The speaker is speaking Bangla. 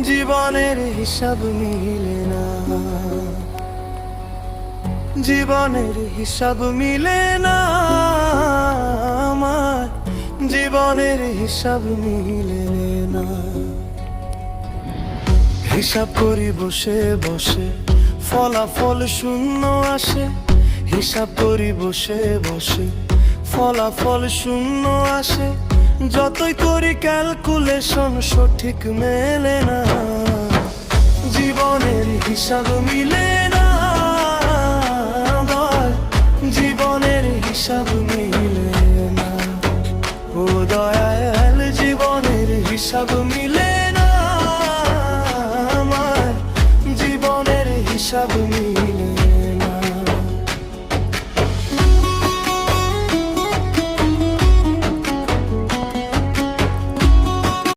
জীবনের হিসাব মিলে না, জীবনের হিসাব মিলে না আমার, জীবনের হিসাব মিলে না। হিসাব করি বসে বসে, ফলাফল শূন্য আসে। হিসাব করি বসে বসে, ফলাফল শূন্য আসে। যতই করি ক্যালকুলেশন সঠিক মেলে না, জীবনের হিসাব মিলে না, জীবনের হিসাব মিলে না। ও দয়াল, জীবনের হিসাব মিলে না আমার, জীবনের হিসাব মিলে না।